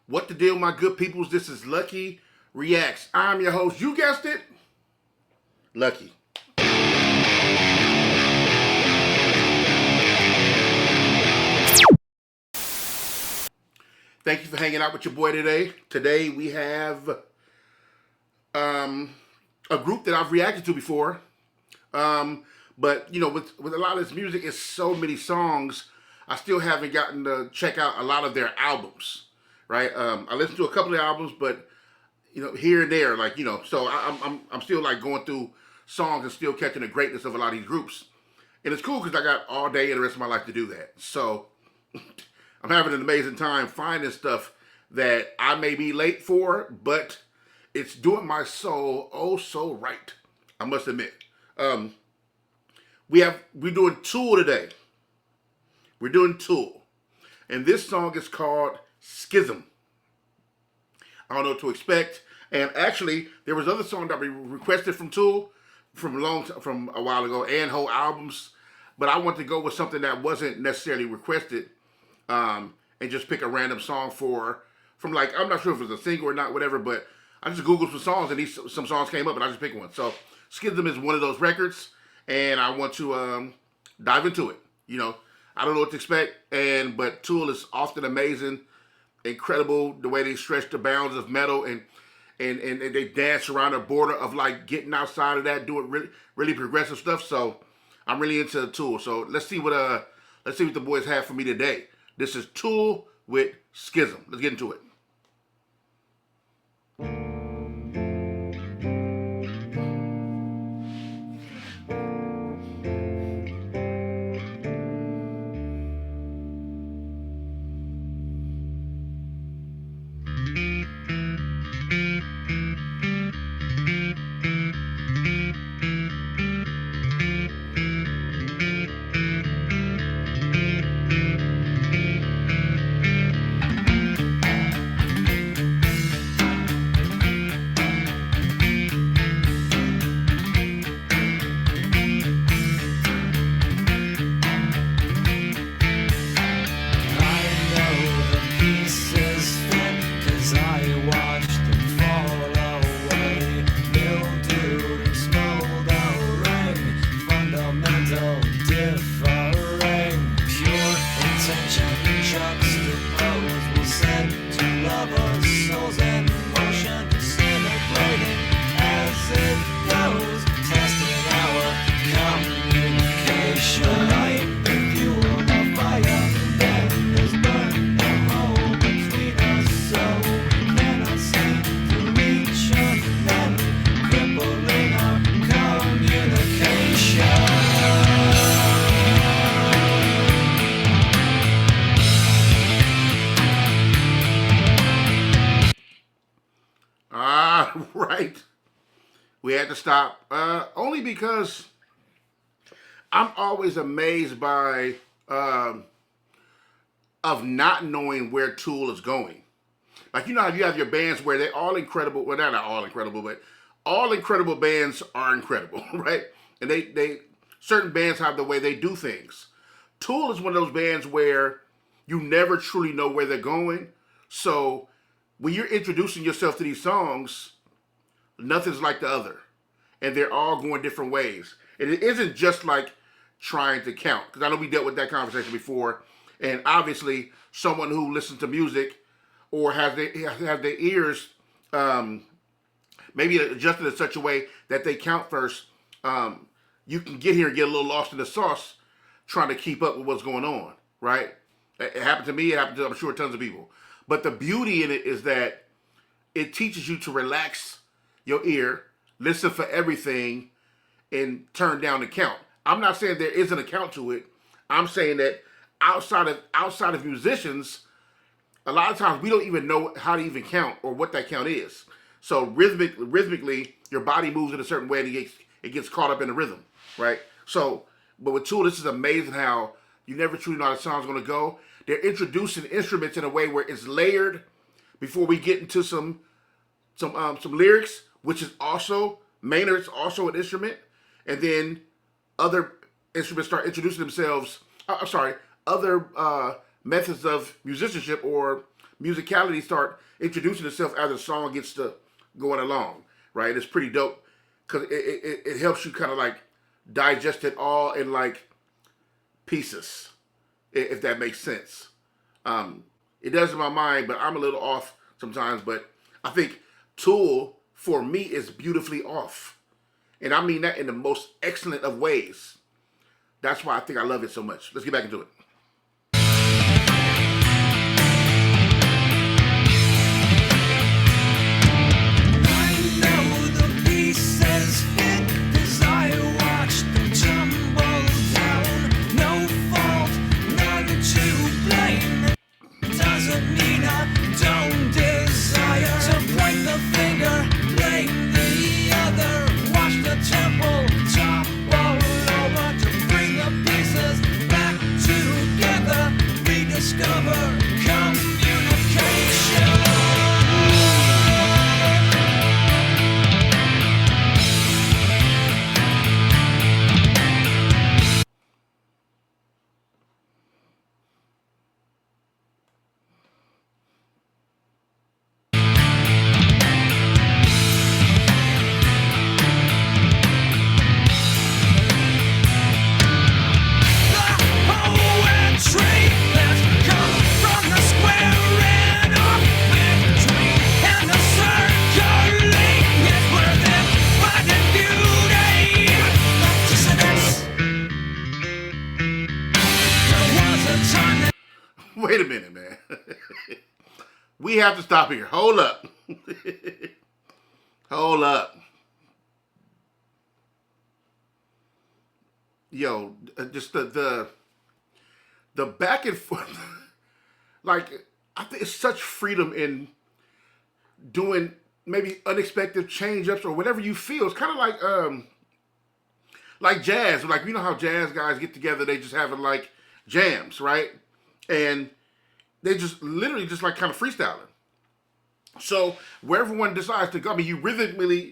What the deal, my good peoples? This is Lucky Reacts. I'm your host. You guessed it, Lucky. Thank you for hanging out with your boy today. Today we have a group that I've reacted to before. But with a lot of this music, it's so many songs. I still haven't gotten to check out a lot of their albums. Right? I listened to a couple of albums, but here and there, so I'm still like going through songs and still catching the greatness of a lot of these groups. And it's cool because I got all day and the rest of my life to do that. So I'm having an amazing time finding stuff that I may be late for, but it's doing my soul oh so right. I must admit. We're doing Tool today. We're doing Tool. And this song is called Schism. I don't know what to expect. And actually, there was other song that we requested from Tool from a while ago, and whole albums. But I want to go with something that wasn't necessarily requested, and just pick a random song from like, I'm not sure if it was a single or not, whatever. But I just googled some songs, and some songs came up, and I just picked one. So Schism is one of those records, and I want to dive into it. I don't know what to expect, but Tool is often amazing. Incredible the way they stretch the bounds of metal and they dance around the border of like getting outside of that, doing really progressive stuff. So I'm really into Tool. So let's see what the boys have for me today. This is Tool with Schism. Let's get into it. Right. We had to stop. Only because I'm always amazed by of not knowing where Tool is going. Like, how you have your bands where they're all incredible. Well, they're not all incredible, but all incredible bands are incredible, right? And they certain bands have the way they do things. Tool is one of those bands where you never truly know where they're going. So when you're introducing yourself to these songs, nothing's like the other. And they're all going different ways. And it isn't just like trying to count. Because I know we dealt with that conversation before. And obviously, someone who listens to music or has their ears maybe adjusted in such a way that they count first, you can get here and get a little lost in the sauce trying to keep up with what's going on, right? It happened to me. It happened to, I'm sure, tons of people. But the beauty in it is that it teaches you to relax your ear, listen for everything, and turn down the count. I'm not saying there isn't a count to it. I'm saying that outside of musicians, a lot of times we don't even know how to even count or what that count is. So rhythmically, your body moves in a certain way and it gets caught up in the rhythm, right? So, but with Tool, this is amazing how you never truly know how the song's going to go. They're introducing instruments in a way where it's layered before we get into some lyrics, which is also Maynard's also an instrument, and then other instruments start introducing themselves. Other methods of musicianship or musicality start introducing itself as the song gets to going along, right? It's pretty dope because it helps you kind of like digest it all in like pieces, if that makes sense. It does in my mind, but I'm a little off sometimes. But I think Tool for me is beautifully off, and I mean that in the most excellent of ways. That's why I think I love it so much. Let's get back into it. Wait a minute, man. We have to stop here. Hold up. Hold up. Yo, just the back and forth. Like, I think it's such freedom in doing maybe unexpected change ups or whatever you feel. It's kind of like jazz. Like, you know how jazz guys get together, they just having like jams, right? And they just literally just like kind of freestyling. So wherever one decides to go, I mean, you rhythmically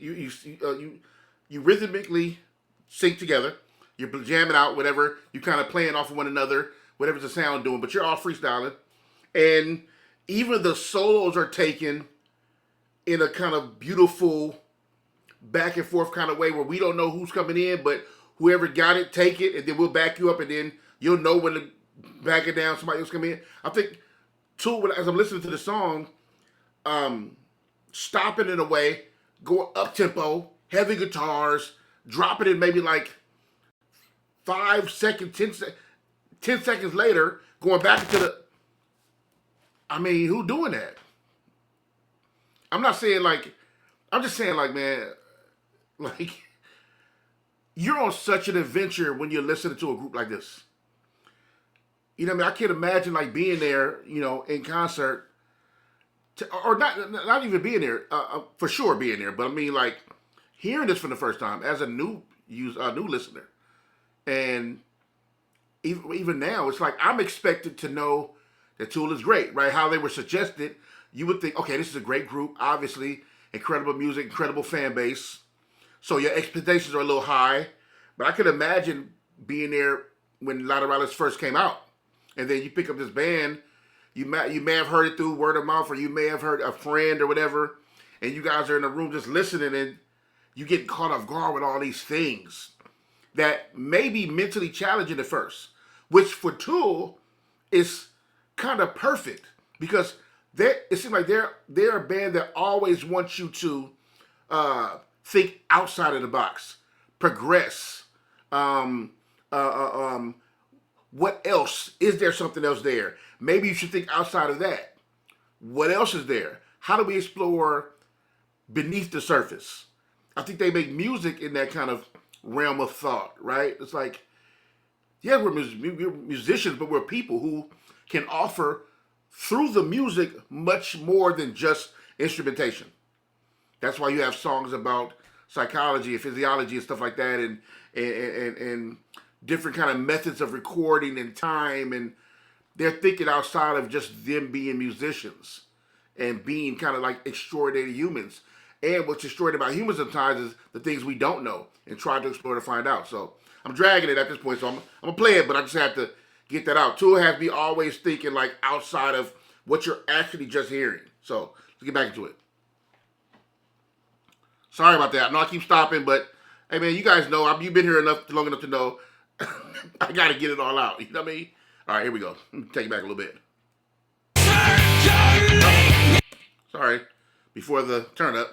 you rhythmically sync together. You're jamming out whatever you kind of playing off of one another, whatever's the sound doing. But you're all freestyling, and even the solos are taken in a kind of beautiful back and forth kind of way where we don't know who's coming in, but whoever got it, take it, and then we'll back you up, and then you'll know when to back it down. Somebody else come in. I think Tool, as I'm listening to the song, stopping in a way, going up tempo, heavy guitars, dropping it maybe like 5 seconds, 10 seconds later, going back into the. I mean, who doing that? I'm not saying like, I'm just saying like, man, like, you're on such an adventure when you're listening to a group like this. You know what I mean? I can't imagine like being there, you know, in concert, or not even being there, for sure being there, but I mean like hearing this for the first time as a new listener, and even now it's like I'm expected to know that Tool is great, right? How they were suggested, you would think, okay, this is a great group, obviously incredible music, incredible fan base, so your expectations are a little high, but I could imagine being there when Lateralus first came out. And then you pick up this band, you may have heard it through word of mouth, or you may have heard a friend or whatever, and you guys are in the room just listening, and you get caught off guard with all these things that may be mentally challenging at first, which for Tool is kind of perfect because it seems like they're a band that always wants you to think outside of the box, progress. What else? Is there something else there? Maybe you should think outside of that. What else is there? How do we explore beneath the surface? I think they make music in that kind of realm of thought, right? It's like, yeah, we're musicians, but we're people who can offer through the music much more than just instrumentation. That's why you have songs about psychology and physiology and stuff like that, and different kind of methods of recording and time, and they're thinking outside of just them being musicians and being kind of like extraordinary humans. And what's extraordinary about humans sometimes is the things we don't know and try to explore to find out. So I'm dragging it at this point, so I'm gonna play it, but I just have to get that out. Tool has me always thinking like outside of what you're actually just hearing. So let's get back into it. Sorry about that. I know I keep stopping, but hey man, you guys know you've been here long enough to know I gotta get it all out. You know what I mean? All right, here we go. Let me take it back a little bit. Sorry, before the turn up.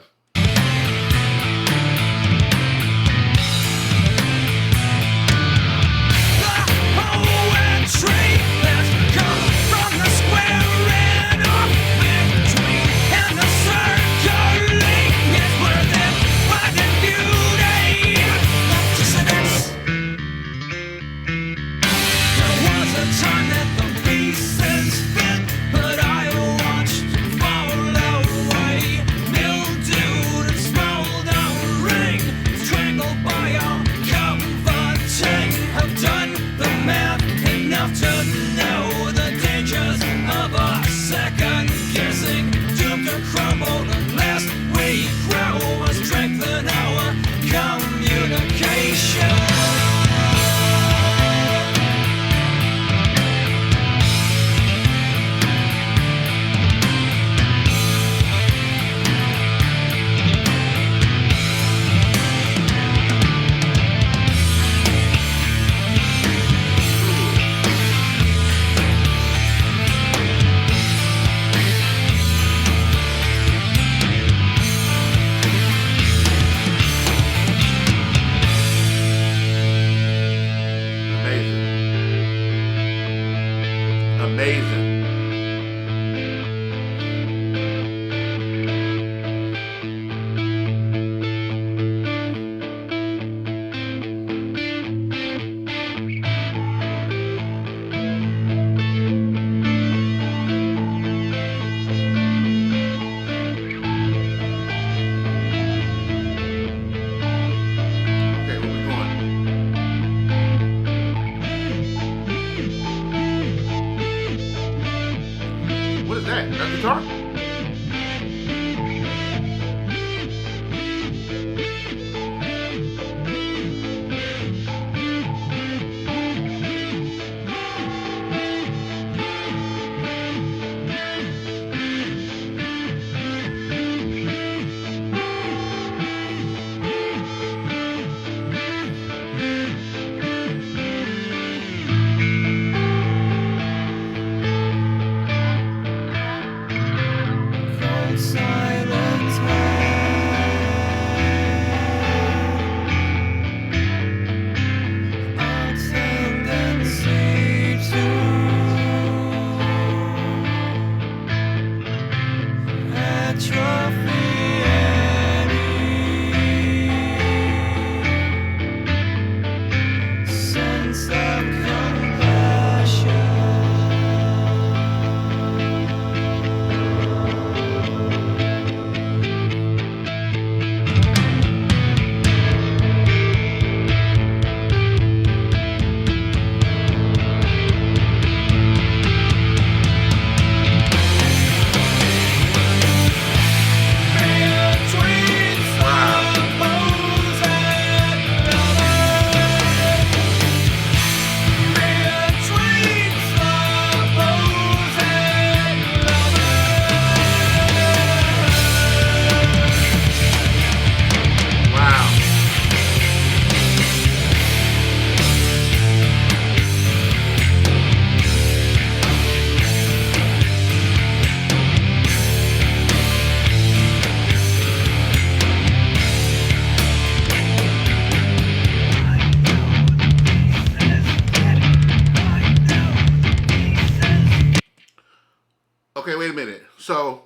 Okay, wait a minute. So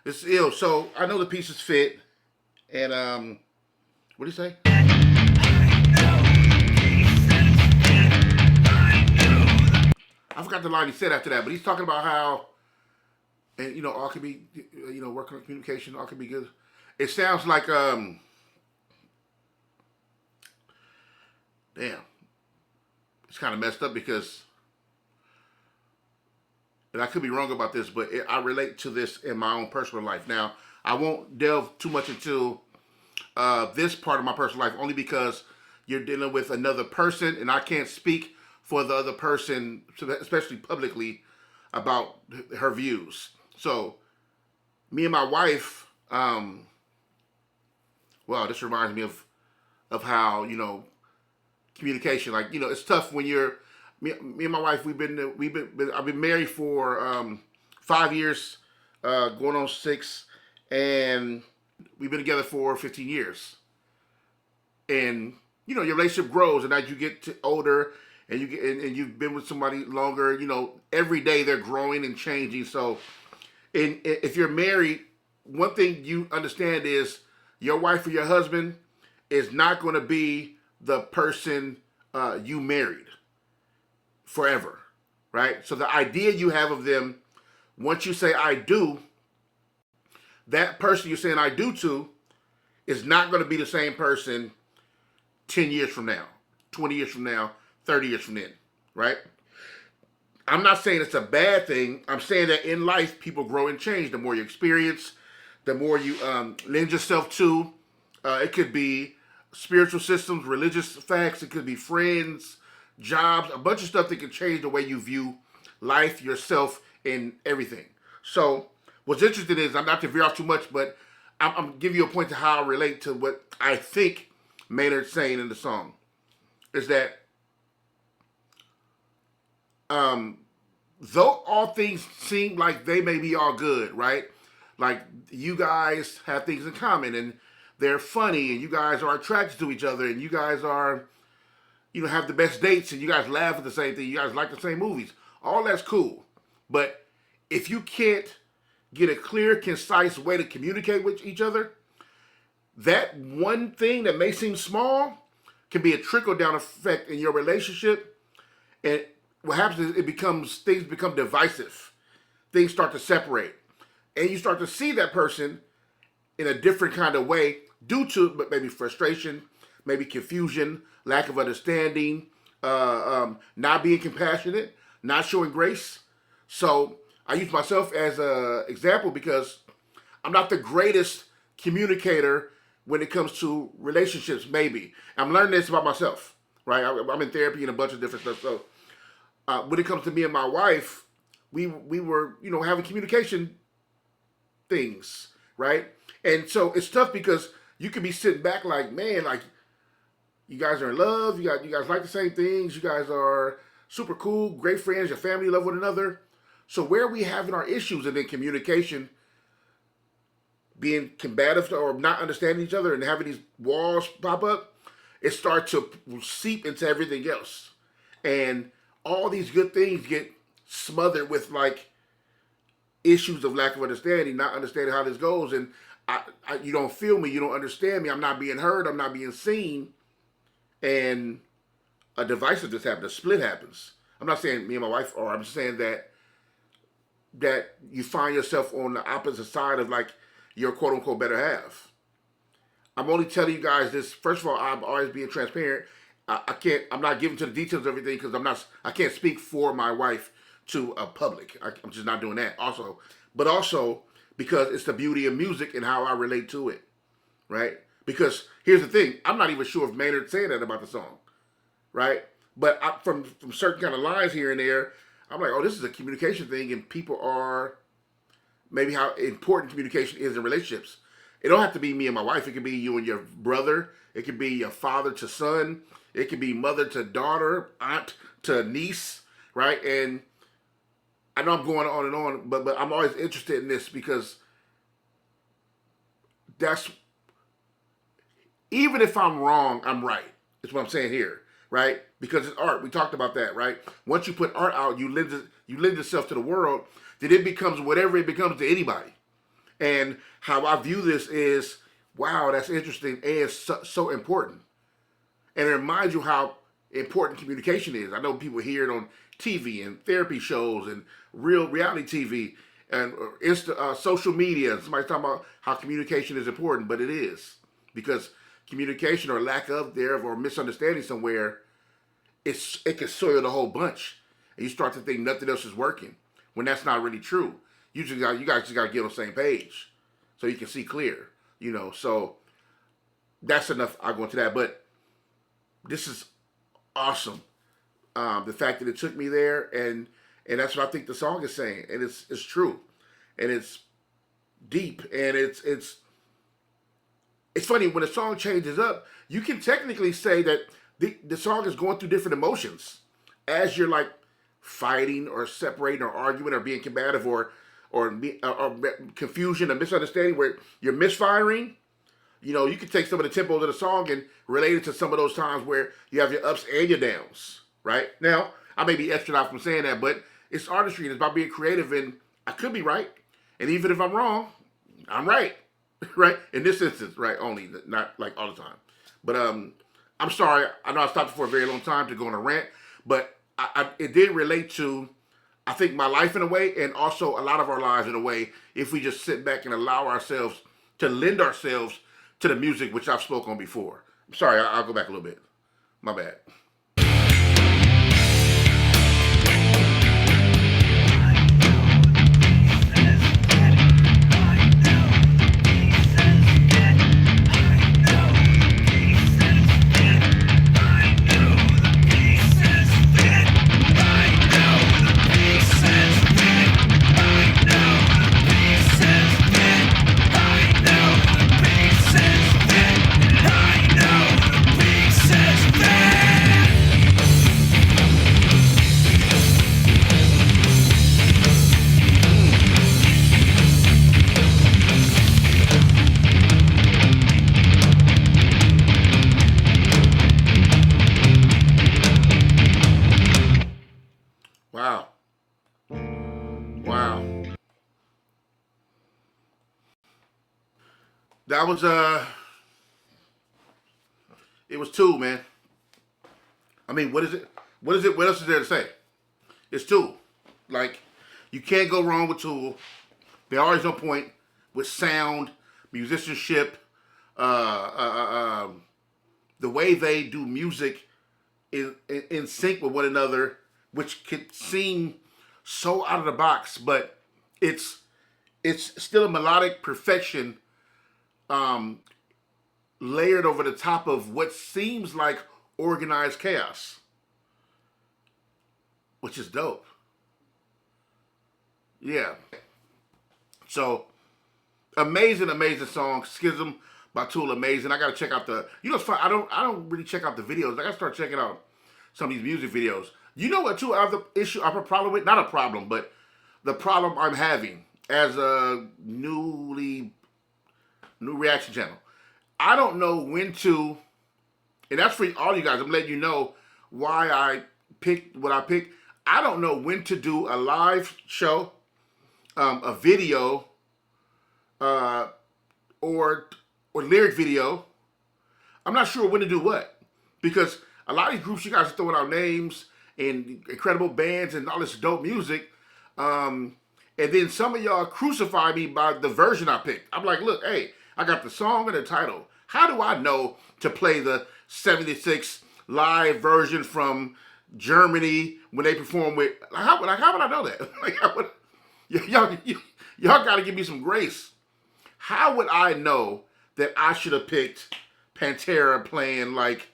it's ill. So I know the pieces fit, and what do you say? I forgot the line he said after that, but he's talking about how, and all can be, working on communication, all can be good. It sounds like damn, it's kind of messed up because, and I could be wrong about this, but I relate to this in my own personal life. Now, I won't delve too much into this part of my personal life only because you're dealing with another person, and I can't speak for the other person, especially publicly, about her views. So, me and my wife, well, this reminds me of how, communication. Like, it's tough when you're me and my wife. I've been married for 5 years, going on 6, and we've been together for 15 years. And your relationship grows, and as you get older, and and you've been with somebody longer, every day they're growing and changing. So, if you're married, one thing you understand is your wife or your husband is not going to be the person you married forever, right? So the idea you have of them, once you say I do, that person you're saying I do to is not going to be the same person 10 years from now, 20 years from now, 30 years from then, right? I'm not saying it's a bad thing. I'm saying that in life, people grow and change. The more you experience, the more you lend yourself to. It could be spiritual systems, religious facts. It could be friends, jobs, a bunch of stuff that can change the way you view life, yourself, and everything. So what's interesting is, I'm not to veer off too much, but I'm giving you a point to how I relate to what I think Maynard's saying in the song. Is that though all things seem like they may be all good, right? Like, you guys have things in common, and they're funny, and you guys are attracted to each other, and you guys are, have the best dates, and you guys laugh at the same thing, you guys like the same movies. All that's cool. But if you can't get a clear, concise way to communicate with each other, that one thing that may seem small can be a trickle-down effect in your relationship. And what happens is things become divisive. Things start to separate. And you start to see that person in a different kind of way due to maybe frustration, maybe confusion, lack of understanding, not being compassionate, not showing grace. So I use myself as an example because I'm not the greatest communicator when it comes to relationships, maybe. I'm learning this about myself, right? I'm in therapy and a bunch of different stuff. So when it comes to me and my wife, we were, having communication things, right? And so it's tough because you could be sitting back like, man, like, you guys are in love, you guys like the same things, you guys are super cool, great friends, your family love one another. So where are we having our issues? And then communication, being combative or not understanding each other and having these walls pop up, it starts to seep into everything else. And all these good things get smothered with like issues of lack of understanding, not understanding how this goes. And you don't feel me, you don't understand me, I'm not being heard, I'm not being seen. And a divisiveness happens, a split happens. I'm not saying me and my wife are, I'm just saying that you find yourself on the opposite side of like your quote unquote better half. I'm only telling you guys this. First of all, I'm always being transparent. I'm not giving to the details of everything because I can't speak for my wife to a public. I'm just not doing that. But also because it's the beauty of music and how I relate to it, right? Because here's the thing, I'm not even sure if Maynard said that about the song, right? But from certain kind of lines here and there, I'm like, oh, this is a communication thing, and people are maybe how important communication is in relationships. It don't have to be me and my wife. It could be you and your brother. It could be your father to son. It could be mother to daughter, aunt to niece, right? And I know I'm going on and on, but I'm always interested in this because that's, even if I'm wrong, I'm right. That's what I'm saying here, right? Because it's art. We talked about that, right? Once you put art out, you lend yourself to the world, then it becomes whatever it becomes to anybody. And how I view this is, wow, that's interesting and so important. And it reminds you how important communication is. I know people hear it on TV and therapy shows and real reality TV and social media. Somebody's talking about how communication is important, but it is. Because communication or lack of thereof or misunderstanding somewhere, it can soil the whole bunch. And you start to think nothing else is working when that's not really true. You guys just got to get on the same page so you can see clear, So that's enough. I'll go into that. But this is awesome. The fact that it took me there, and that's what I think the song is saying, and it's true, and it's deep, and it's funny when a song changes up. You can technically say that the song is going through different emotions as you're like fighting or separating or arguing or being combative or confusion or misunderstanding where you're misfiring. You can take some of the tempos of the song and relate it to some of those times where you have your ups and your downs. Right now, I may be extra out from saying that, but it's artistry and it's about being creative, and I could be right, and even if I'm wrong, I'm right. Right? In this instance, right? Only, not like all the time. But I'm sorry. I know I stopped for a very long time to go on a rant, but it did relate to, I think, my life in a way, and also a lot of our lives in a way, if we just sit back and allow ourselves to lend ourselves to the music, which I've spoken on before. I'm sorry. I'll go back a little bit. My bad. Wow. Wow. That was it was Tool, man. I mean, what is it? What is it? What else is there to say? It's Tool. Like, you can't go wrong with Tool. They're always on point with sound, musicianship, the way they do music in sync with one another, which can seem so out of the box, but it's still a melodic perfection, layered over the top of what seems like organized chaos, which is dope. Yeah. So amazing, amazing song. Schism by Tool, amazing. I gotta check out the. It's fun. I don't really check out the videos. I gotta start checking out some of these music videos. You know what? Too, I have the issue. I have a problem with, not a problem, but the problem I'm having as a new reaction channel. I don't know when to, and that's for all you guys. I'm letting you know why I picked what I picked. I don't know when to do a live show, a video, or lyric video. I'm not sure when to do what, because a lot of these groups, you guys are throwing out names and incredible bands and all this dope music, and then some of y'all crucify me by the version I picked. I'm like, look, hey, I got the song and the title. How do I know to play the 76 live version from Germany when they perform with, how would I know that? Like, y'all got to give me some grace. How would I know that I should have picked Pantera playing like,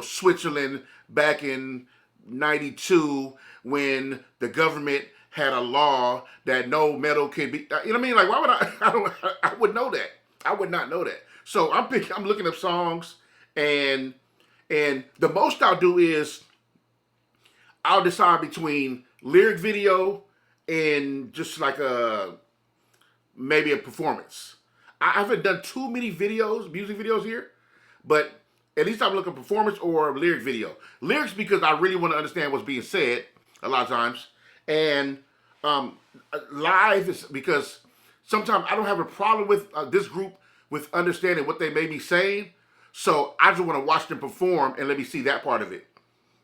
Switzerland back in 92 when the government had a law that no metal could be, you know what I mean? Like, why would I would know that. I would not know that. So I'm looking up songs, and the most I'll do is I'll decide between lyric video and just like maybe a performance. I haven't done too many music videos here, but at least I'm looking at performance or lyric video. Lyrics because I really want to understand what's being said a lot of times, and live is because sometimes I don't have a problem with this group with understanding what they may be saying, so I just want to watch them perform and let me see that part of it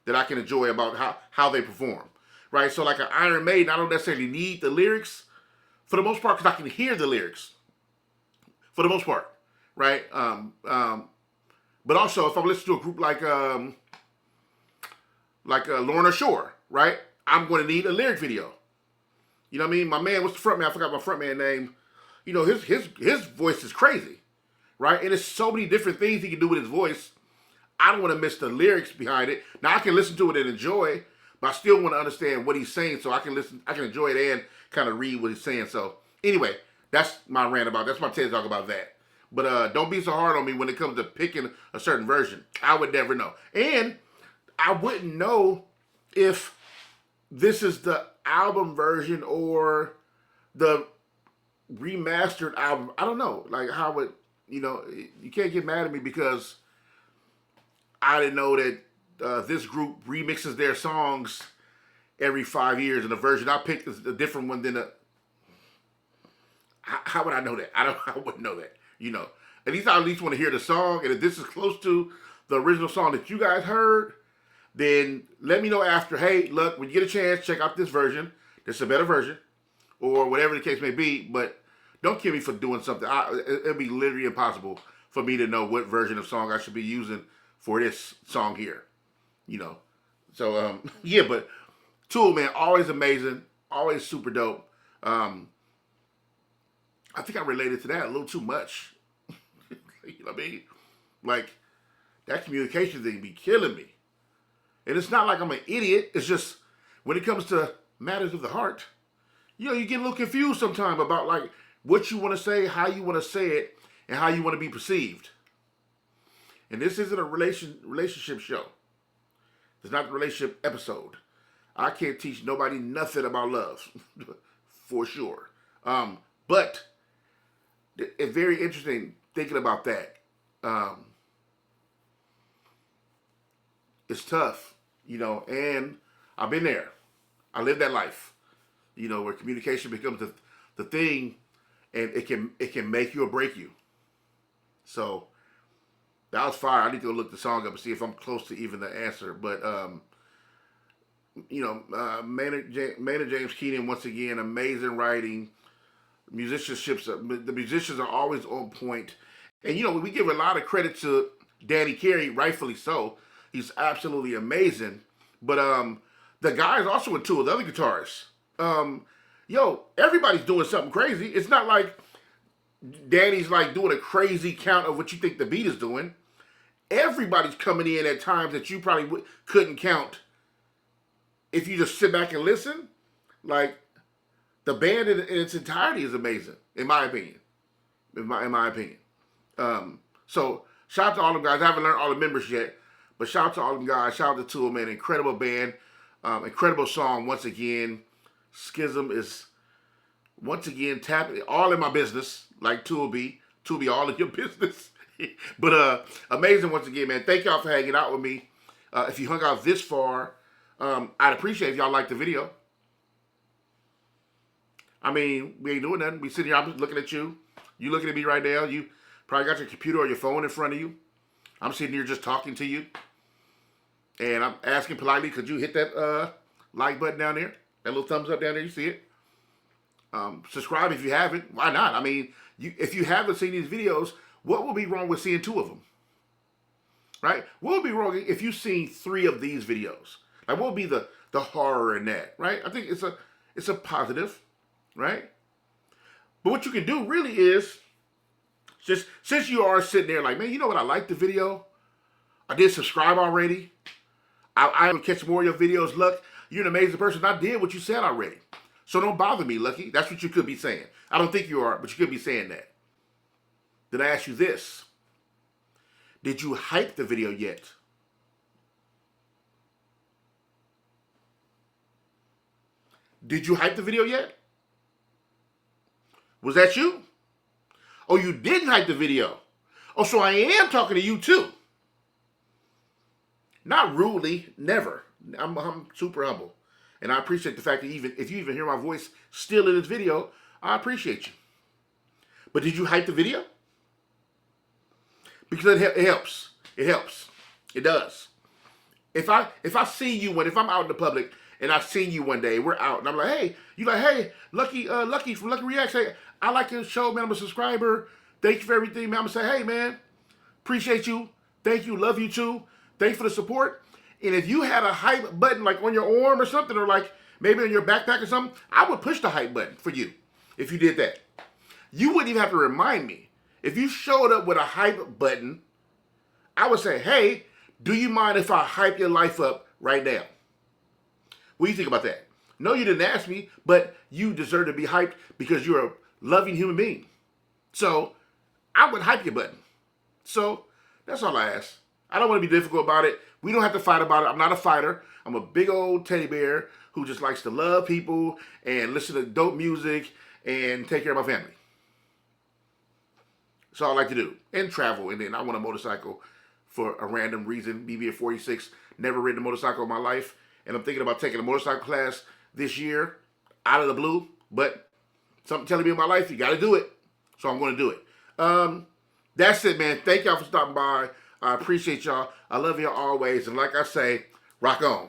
that I can enjoy about how they perform, right? So like an Iron Maiden, I don't necessarily need the lyrics for the most part because I can hear the lyrics for the most part, right? But also if I'm listening to a group like Lorna Shore, right? I'm going to need a lyric video. You know what I mean? My man, what's the front man? I forgot my front man name. His voice is crazy, right? And there's so many different things he can do with his voice. I don't want to miss the lyrics behind it. Now I can listen to it and enjoy, but I still want to understand what he's saying so I can listen, I can enjoy it and kind of read what he's saying. So anyway, that's my rant about, that's my TED Talk about that. But don't be so hard on me when it comes to picking a certain version. I would never know. And I wouldn't know if this is the album version or the remastered album. I don't know. Like how it, you can't get mad at me because I didn't know that this group remixes their songs every 5 years, and the version I picked is a different one than how would I know that? I wouldn't know that. At least I at least want to hear the song, and if this is close to the original song that you guys heard, then let me know after. Hey, look, when you get a chance, check out this version. This is a better version, or whatever the case may be. But don't kill me for doing something. It'd be literally impossible for me to know what version of song I should be using for this song here. So yeah, but Tool, man, always amazing, always super dope. I think I related to that a little too much. You know what I mean? Like, that communication thing be killing me. And it's not like I'm an idiot. It's just, when it comes to matters of the heart, you get a little confused sometimes about, like, what you want to say, how you want to say it, and how you want to be perceived. And this isn't a relationship show. It's not a relationship episode. I can't teach nobody nothing about love, for sure. But it's very interesting thinking about that. It's tough, and I've been there. I lived that life, where communication becomes the thing, and it can make you or break you. So that was fire. I need to go look the song up and see if I'm close to even the answer. But Maynard James Keenan, once again, amazing writing. Musicianships, the musicians are always on point. And we give a lot of credit to Danny Carey, rightfully so. He's absolutely amazing. But the guy is also in two of the other guitarists. Everybody's doing something crazy. It's not like Danny's like doing a crazy count of what you think the beat is doing. Everybody's coming in at times that you probably couldn't count if you just sit back and listen. Like, the band in its entirety is amazing, in my opinion. In my opinion. So shout out to all them guys. I haven't learned all the members yet, but shout out to all them guys. Shout out to Tool, man. Incredible band. Incredible song once again. Schism is once again tapping all in my business, like Tool be all in your business. But amazing once again, man. Thank y'all for hanging out with me. If you hung out this far, I'd appreciate if y'all liked the video. I mean, we ain't doing nothing. We sitting here, I'm just looking at you. You looking at me right now. You probably got your computer or your phone in front of you. I'm sitting here just talking to you. And I'm asking politely, could you hit that like button down there? That little thumbs up down there, you see it? Subscribe if you haven't. Why not? I mean, if you haven't seen these videos, what would be wrong with seeing 2 of them? Right? What would be wrong if you've seen 3 of these videos? Like, what would be the horror in that? Right? I think it's a positive. Right? But what you can do really is, just since you are sitting there like, man, you know what? I like the video. I did subscribe already. I will catch more of your videos. Look, you're an amazing person. I did what you said already. So don't bother me, Lucky. That's what you could be saying. I don't think you are, but you could be saying that. Then I ask you this. Did you hype the video yet? Did you hype the video yet? Was that you? Oh, you didn't hype the video. Oh, so I am talking to you too. Not rudely, never. I'm super humble. And I appreciate the fact that if you even hear my voice still in this video, I appreciate you. But did you hype the video? Because it helps. It helps. It does. If I see you if I'm out in the public and I see you one day, we're out, and I'm like, hey, you like, hey, Lucky from Lucky Reacts, hey, I like your show, man. I'm a subscriber. Thank you for everything, man. I'm gonna say, hey, man, appreciate you. Thank you. Love you too. Thanks for the support. And if you had a hype button like on your arm or something, or like maybe on your backpack or something, I would push the hype button for you if you did that. You wouldn't even have to remind me. If you showed up with a hype button, I would say, hey, Do you mind if I hype your life up right now? What do you think about that? No, you didn't ask me, but you deserve to be hyped because you're a loving human being. So I would hype your button. So that's all I ask. I don't want to be difficult about it. We don't have to fight about it. I'm not a fighter. I'm a big old teddy bear who just likes to love people and listen to dope music and take care of my family. That's all I like to do. And travel. And then I want a motorcycle for a random reason. BB at 46. Never ridden a motorcycle in my life. And I'm thinking about taking a motorcycle class this year out of the blue. But something telling me in my life, you got to do it. So I'm going to do it. That's it, man. Thank y'all for stopping by. I appreciate y'all. I love y'all always. And like I say, rock on.